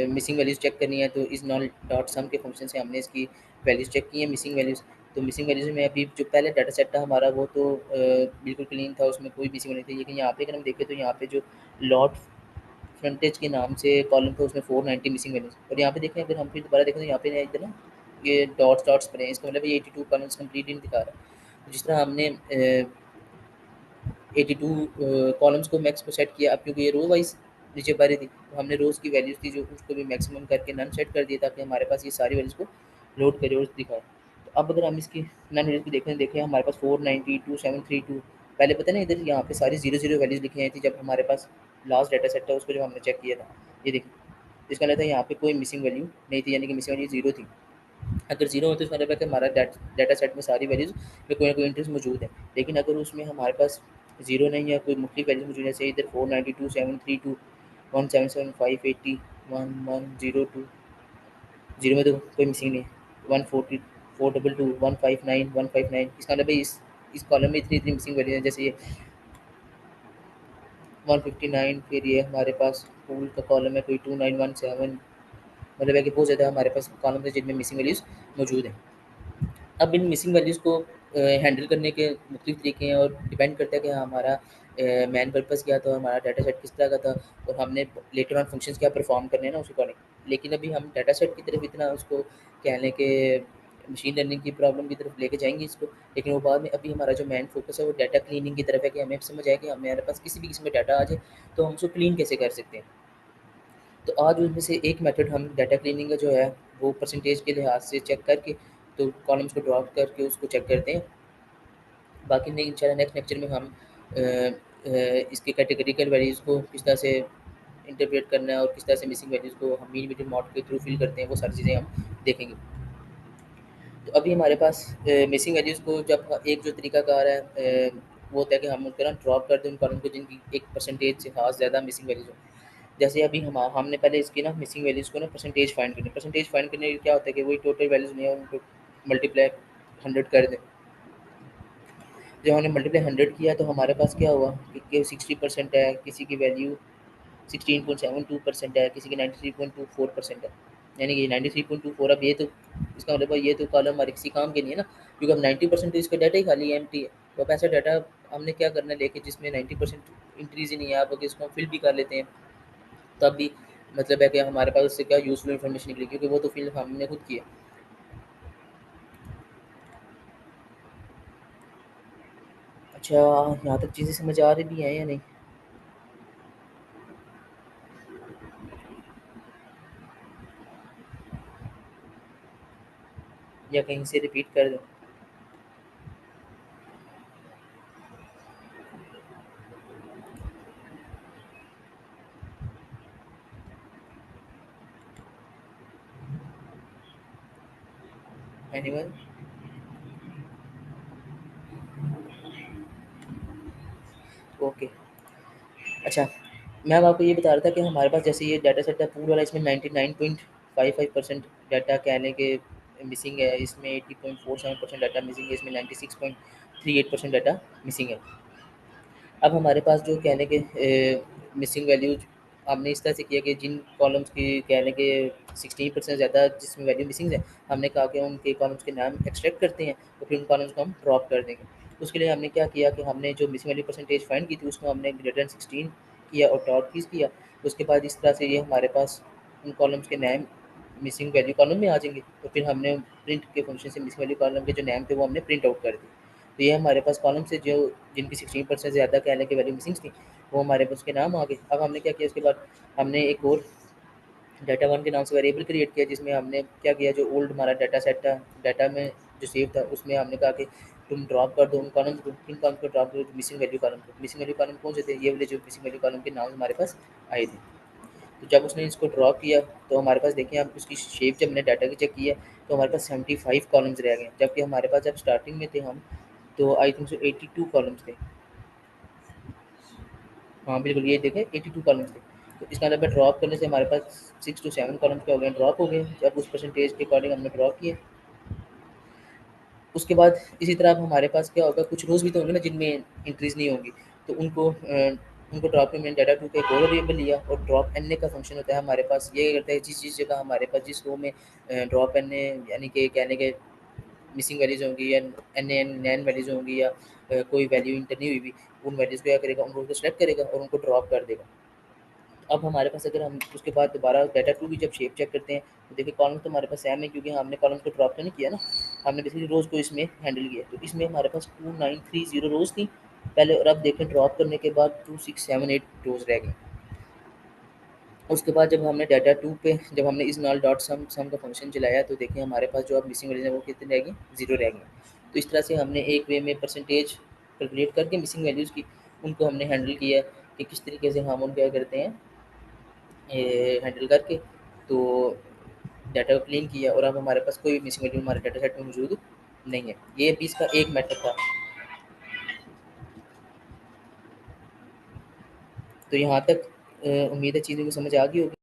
Speaker 1: मिसिंग वैल्यूज़ चेक करनी है तो इस नॉन डॉट सम के फंक्शन से हमने इसकी वैल्यूज़ चेक की हैं, मिसिंग वैल्यूज़। तो मिसिंग वैल्यूज़ में अभी जो पहले डाटा सेट था हमारा वो तो बिल्कुल क्लीन था, उसमें कोई मिसिंग नहीं थी। लेकिन यहाँ पे अगर हम देखें तो यहाँ पे जो लॉट फ्रंटेज के नाम से कॉलम था उसमें 490 मिसिंग वैल्यूज़, और यहाँ पे देखें, अगर हम फिर दोबारा देखें तो यहाँ पे इधर ना ये डॉट्स डॉट्स पड़े हैं, इसका मतलब ये 82 कॉलम्स कंप्लीट नहीं दिखा रहा। तो जिस तरह हमने 82 कॉलम्स को मैक्स पे सेट किया, अब क्योंकि ये रो वाइज नीचे भरी थी तो हमने रोज़ की वैल्यूज़ थी जो उसको भी मैक्सिमम करके नन सेट कर दिया ताकि हमारे पास ये सारी वैल्यूज़ को लोड करे और दिखाए। तो अब अगर हम इसकी नन वैल्यूज़ को देखें हमारे पास 490 2732, पहले पता है ना इधर यहाँ पे सारी जीरो जीरो वैल्यूज़ लिखी आई थी जब हमारे पास लास्ट डाटा सेट था उसको जब हमने चेक किया था। ये देखिए, इसका मतलब है यहाँ पे कोई मिसिंग वैल्यू नहीं थी, यानी कि मिसिंग वैल्यू जीरो थी। अगर जीरो हो तो इसका मतलब है कि हमारा डाटा सेट में सारी वैल्यूज़ में कोई ना कोई इंटरेस्ट मौजूद है। लेकिन अगर उसमें हमारे पास जीरो नहीं है, कोई मुख्तलिफ वैल्यूज मौजूद है, जैसे इधर 492 732 177 580 1102, जीरो में तो कोई मिसिंग नहीं है, 140 422 159 159, इसका मतलब है इस कॉलम में इतनी इतनी मिसिंग वैल्यू है। जैसे ये 159, फिर ये हमारे पास फूल का कॉलम है कोई 2917, मतलब है कि बहुत ज़्यादा हमारे पास कॉलम है जिनमें मिसिंग वैल्यूज़ मौजूद हैं। अब इन मिसिंग वैल्यूज़ को हैंडल करने के मुख्तलिफ तरीके हैं और डिपेंड करता है कि हमारा मेन पर्पस क्या था, हमारा डाटा सेट किस तरह का था और हमने लेटर ऑन फंक्शंस क्या परफॉर्म करने हैं ना उस अकॉर्डिंग। लेकिन अभी हम डाटा सेट की तरफ इतना उसको कह लें कि मशीन लर्निंग की प्रॉब्लम की तरफ लेके जाएंगे इसको, लेकिन वो बाद में अभी हमारा जो मेन फोकस है वो डाटा क्लीनिंग की तरफ है कि हमें समझ आए कि हमारे पास किसी भी किस्म का डाटा आ जाए तो हम उसको क्लीन कैसे कर सकते हैं। तो आज उनमें से एक मेथड हम डाटा क्लीनिंग का जो है वो परसेंटेज के लिहाज से चेक करके तो कॉलम्स को ड्रॉप करके उसको चेक करते हैं। बाकी नहीं इंशाल्लाह नेक्स्ट लेक्चर में हम इसके कैटेगरिकल वैल्यूज़ को किस तरह से इंटरप्रेट करना है और किस तरह से मिसिंग वैल्यूज़ को हम मीन मीडियन मॉड के थ्रू फिल करते हैं, वो सारी चीज़ें हम देखेंगे। तो अभी हमारे पास मिसिंग वैल्यूज़ को जब एक जो तरीकाकार है वो होता है कि हम उनको ना ड्रॉप कर दें उन कॉलम को जिनकी एक परसेंटेज से खास ज़्यादा मिसिंग वैल्यूज़ हो। जैसे अभी हमने पहले इसकी ना मिसिंग वैल्यूज़ को ना परसेंटेज फाइंड करनी, परसेंटेज फाइंड करने के क्या होता है कि वही टोटल वैल्यूज़ नहीं है उनको मल्टीप्लाई 100 कर दें। जब हमने मल्टीप्लाई 100 किया तो हमारे पास क्या हुआ कि 60% है, किसी की वैल्यू 16.72% है, किसी की 93.24% है। यानी कि 93.24, अब ये तो इसका मतलब है ये तो कॉलम हमारे किसी काम के नहीं है ना, क्योंकि अब 90% तो इसका डाटा ही खाली एम्प्टी है। तो अब ऐसा डाटा हमने क्या करना है लेके जिसमें 90% इंक्रीज ही नहीं है, आप अगर इसको हम फिल भी कर लेते हैं तब भी मतलब है कि हमारे पास उससे क्या यूज़फुल इन्फॉर्मेशन निकली, क्योंकि वो तो फिल हमने खुद की है। अच्छा, यहाँ तक चीज़ें समझ आ रही भी हैं या नहीं, या कहीं से रिपीट कर दें? एनीवन? ओके। अच्छा, मैं अब आपको ये बता रहा था कि हमारे पास जैसे ये डाटा सेट है पूरा वाला, इसमें 99.55% डाटा कहने के मिसिंग है, इसमें 80.47% डाटा मिसिंग है, इसमें 96.38% डाटा मिसिंग है। अब हमारे पास जो कहने के मिसिंग वैल्यूज हमने इस तरह से किया कि जिन कॉलम्स की कहने के 16% ज़्यादा जिसमें वैल्यू मिसिंग है, हमने कहा कि उनके कॉलम्स के नाम एक्सट्रैक्ट करते हैं और फिर उन कॉलम्स को हम ड्रॉप कर देंगे। उसके लिए हमने क्या किया कि हमने जो मिसिंग वैल्यू परसेंटेज फाइंड की थी उसको हमने ग्रेटर देन 16 किया और डॉट कीज़ किया। उसके बाद इस तरह से ये हमारे पास उन कॉलम्स के नाम मिसिंग वैल्यू कॉलम में आ जाएंगे। तो फिर हमने प्रिंट के फंक्शन से मिसिंग वैल्यू कॉलम के जो नाम थे वो हमने प्रिंट आउट कर दिए। तो ये हमारे पास कॉलम से जो जिनकी 16% से ज़्यादा कहने की वैल्यू मिसिंग थी वो हमारे पास उसके नाम आ गए। अब हमने क्या किया, उसके बाद हमने एक और डाटा वन के नाम से वेरिएबल क्रिएट किया जिसमें हमने क्या किया, जो ओल्ड हमारा डाटा सेट था, डाटा में जो सेव था उसमें हमने कहा कि तुम ड्रॉप कर दो उन कॉलम को, किन कॉलम को ड्रॉप करो, मिसिंग वैल्यू कॉलम को। मिसिंग वैल्यू कॉलम कौन से थे, ये वाले जो मिसिंग वैल्यू कॉलम के नाम हमारे पास आए थे। तो जब उसने इसको ड्रॉप किया तो हमारे पास देखिए आप उसकी शेप जब मैंने डाटा की चेक किया तो हमारे पास 75 कॉलम्स रह गए, जबकि हमारे पास जब स्टार्टिंग में थे हम तो आई थिंक सो 82 कॉलम्स थे। हाँ बिल्कुल, ये देखें 82 कॉलम्स थे। तो इसका मतलब है ड्रॉप करने से हमारे पास 6 टू 7 कॉलम्स क्या हो गए, ड्रॉप हो गए, जब उस परसेंटेज के अकॉर्डिंग हमने ड्रॉप किए। उसके बाद इसी तरह अब हमारे पास क्या होगा, कुछ रोज़ भी तो होंगे ना जिनमें इंक्रीज़ नहीं होंगी, तो उनको ड्रॉप में मैंने डाटा टू का एक और वेरिएबल लिया और ड्रॉप एन ए का फंक्शन होता है हमारे पास, ये करता है जिस जिस जगह हमारे पास जिस रो में ड्रॉप एन ए यानी कि कहने के मिसिंग वैल्यूज़ होंगी या एन एन नैन वैल्यूज़ होंगी या कोई वैल्यू इंटर नहीं हुई भी, उन वैल्यूज़ को क्या करेगा, उन रो को सेलेक्ट करेगा और उनको ड्रॉप कर देगा। अब हमारे पास अगर हम उसके बाद दोबारा डाटा टू की जब शेप चेक करते हैं तो देखिए कॉलम तो हमारे पास सेम है क्योंकि हमने कॉलम को ड्रॉप तो नहीं किया ना, हमने बेसिकली रोज़ को इसमें हैंडल किया। तो इसमें हमारे पास 2930 रोज़ थी पहले, और अब देखें ड्रॉप करने के बाद 2678 रोज़ रह गई। उसके बाद जब हमने डाटा टू पे जब हमने इस नाल डॉट सम सम का फंक्शन चलाया तो देखिए हमारे पास जो अब मिसिंग वैल्यूज है वो कितनी रह गई, ज़ीरो रह गई। तो इस तरह से हमने एक वे में परसेंटेज कैलकुलेट करके मिसिंग वैल्यूज़ की उनको हमने हैंडल किया कि किस तरीके से हम उन क्या करते हैं ये हैंडल करके तो डाटा को क्लीन किया और अब हमारे पास कोई मिसिंग वैल्यू हमारे डाटा सेट में मौजूद नहीं है। ये भी इसका एक मेथड था। तो यहाँ तक उम्मीद है चीज़ों को समझ आ गई होगी।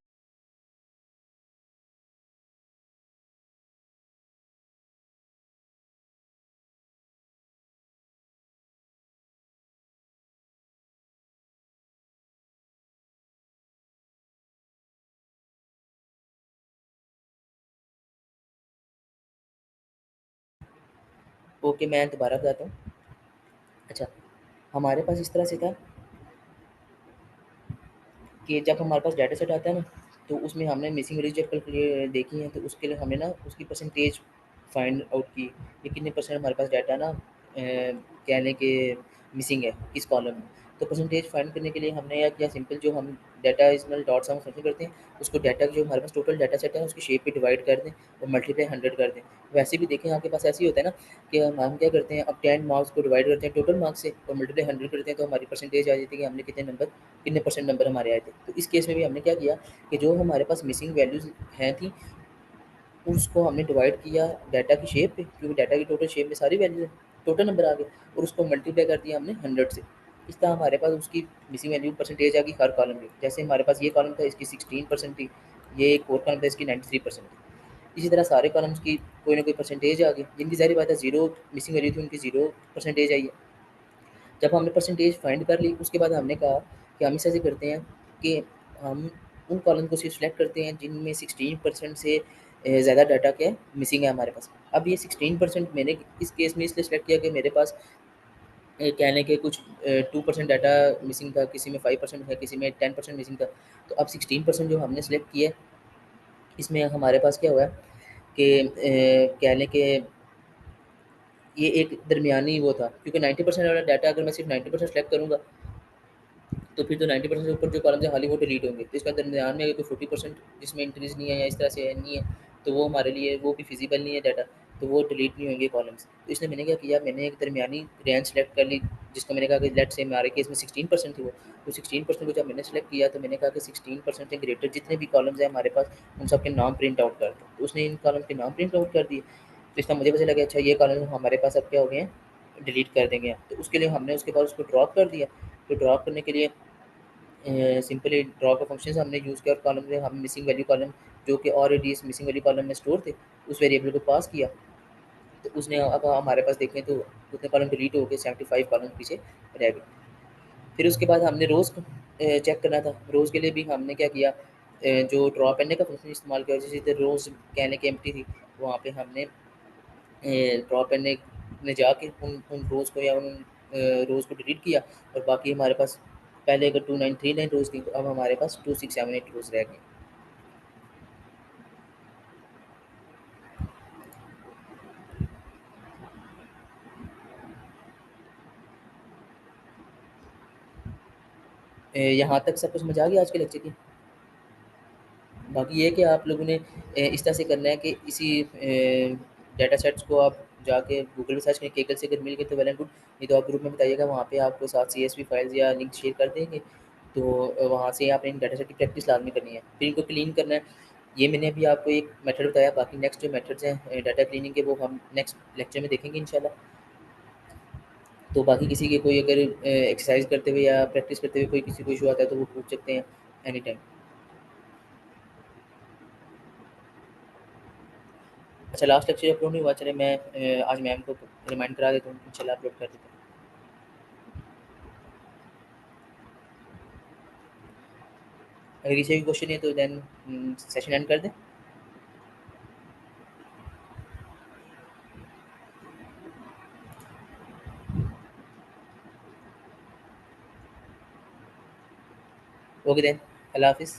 Speaker 1: ओके, मैं दोबारा बताता हूँ। अच्छा, हमारे पास इस तरह से था कि जब हमारे पास डाटा सेट आता है ना, तो उसमें हमने मिसिंग वैल्यूज जब कैलकुलेट देखी है, तो उसके लिए हमने ना उसकी परसेंटेज फाइंड आउट की कि कितने परसेंट हमारे पास डाटा ना क्या लें कि मिसिंग है किस कॉलम में। तो परसेंटेज फाइंड करने के लिए हमने या किया सिंपल, जो हम डाटा इसमें डॉट सम फंक्शन करते हैं, उसको डाटा जो हमारे पास टोटल डाटा सेट है उसकी शेप पे डिवाइड कर दें और मल्टीप्लाई 100 कर दें। वैसे भी देखें आपके पास ऐसे ही होता है ना कि हम क्या करते हैं, अब 10 मार्क्स को डिवाइड करते हैं टोटल मार्क्स से और मल्टीप्लाई 100 करते हैं, तो हमारी परसेंटेज आ जाती है कि हमने कितने परसेंट नंबर हमारे आए थे। तो इस केस में भी हमने क्या किया कि जो हमारे पास मिसिंग वैल्यूज़ हैं थी, उसको हमने डिवाइड किया डाटा की शेप पे, क्योंकि डाटा की टोटल शेप में सारी वैल्यूज़ हैं, टोटल नंबर आ गए, और उसको मल्टीप्लाई कर दिया हमने 100 से। इस तरह हमारे पास उसकी मिसिंग वैल्यू परसेंटेज आ गई हर कॉलम की। जैसे हमारे पास ये कॉलम था, इसकी 16% थी, ये एक और कॉलम था, इसकी 93% थी। इसी तरह सारे कॉलम्स की कोई ना कोई परसेंटेज आ गई, जिनकी ज़ाहिर बात है ज़ीरो मिसिंग वैल्यू थी, उनकी ज़ीरो परसेंटेज आई है। जब हमने परसेंटेज फाइंड कर ली, उसके बाद हमने कहा कि हम इस ऐसे करते हैं कि हम उन कॉलम को सिर्फ सेलेक्ट करते हैं जिनमें 16% से ज़्यादा डाटा क्या है मिसिंग है हमारे पास। अब ये 16% मैंने इस केस में इसलिए सेलेक्ट किया कि मेरे पास कहने के कुछ 2% डाटा मिसिंग था, किसी में 5% है, किसी में 10% मिसिंग था। तो अब 16% जो हमने सेलेक्ट किया है, इसमें हमारे पास क्या हुआ है कि कह लें कि ये एक दरमियानी वो था, क्योंकि 90% वाला डाटा अगर मैं सिर्फ 90% सेलेक्ट करूँगा, तो फिर तो 90% से ऊपर जो कॉलम्स हैं खाली वो डिलीट होंगे। तो इसका दरमियान में अगर कोई 40% जिसमें इंक्रीज़ नहीं है या इस तरह से नहीं है, तो वो हमारे लिए वो भी फिज़िबल नहीं है डाटा, तो वो डिलीट नहीं होंगे कॉलम्स। तो इसलिए मैंने क्या किया, मैंने एक दरमियानी रेंज सेलेक्ट कर ली, जिसको मैंने कहा कि लेट्स से हमारे केस में 16% थी वो। तो 16% को जब मैंने सेलेक्ट किया, तो मैंने कहा कि 16% से ग्रेटर जितने भी कॉलम्स हैं हमारे पास, उन सबके नाम प्रिंट आउट कर दो। तो उसने इन कॉलम के नाम प्रिंट आउट कर दिए। तो इसका मुझे पता लगा अच्छा ये कॉलम हमारे पास अब क्या हो गए हैं, डिलीट कर देंगे। तो उसके लिए हमने उसके बाद उसको ड्रॉप कर दिया। तो ड्रॉप करने के लिए सिंपली ड्रॉ का फंक्शन हमने यूज़ किया और कॉलम में हम मिसिंग वैल्यू कॉलम जो कि ऑलरेडी इस मिसिंग वैल्यू कॉलम में स्टोर थे, उस वेरिएबल को पास किया। तो उसने अब हमारे पास देखें तो उतने कॉलम डिलीट हो गए, 75 कॉलम पीछे रह गए। फिर उसके बाद हमने रोज़ को चेक करना था। रोज़ के लिए भी हमने क्या किया, जो ड्रॉप एंड का फंक्शन इस्तेमाल किया, जैसे रोज़ कहने की एम्प्टी थी, वहाँ पे हमने ड्रॉप एंड में जाके उन उन रोज़ को या उन रोज़ को डिलीट किया, और बाकी हमारे पास पहले अगर 2939 रोज़ थी, तो अब हमारे पास 2678 रोज़ रह गए। यहाँ तक सब कुछ समझ आ गया आज के लेक्चर की। बाकी ये है कि आप लोगों ने इस तरह से करना है कि इसी डाटा सेट्स को आप जाके गूगल पे सर्च करें, केकल से अगर मिल गए तो वेल एंड गुड, नहीं तो आप ग्रुप में बताइएगा, वहाँ पे आपको साथ सीएसवी फाइल्स या लिंक शेयर कर देंगे। तो वहाँ से आपने इन डाटा सेट की प्रैक्टिस लाजमी करनी है, फिर इनको क्लीन करना है। ये मैंने अभी आपको एक मेथड बताया, बाकी नेक्स्ट जो मेथड्स हैं डाटा क्लीनिंग के, वो हम नेक्स्ट लेक्चर में देखेंगे इंशाल्लाह। तो बाकी किसी के कोई अगर एक्सरसाइज करते हुए या प्रैक्टिस करते हुए कोई किसी को इशू आता है, तो वो पूछ सकते हैं एनी टाइम। अच्छा, लास्ट लेक्चर अपलोड नहीं हुआ, चले मैं आज मैम को रिमाइंड करा देता हूँ, इंशाल्लाह अपलोड कर देता हूँ। अगर किसी भी क्वेश्चन है तो देन सेशन एंड कर दें। ओके देन, अल्लाह हाफिज़।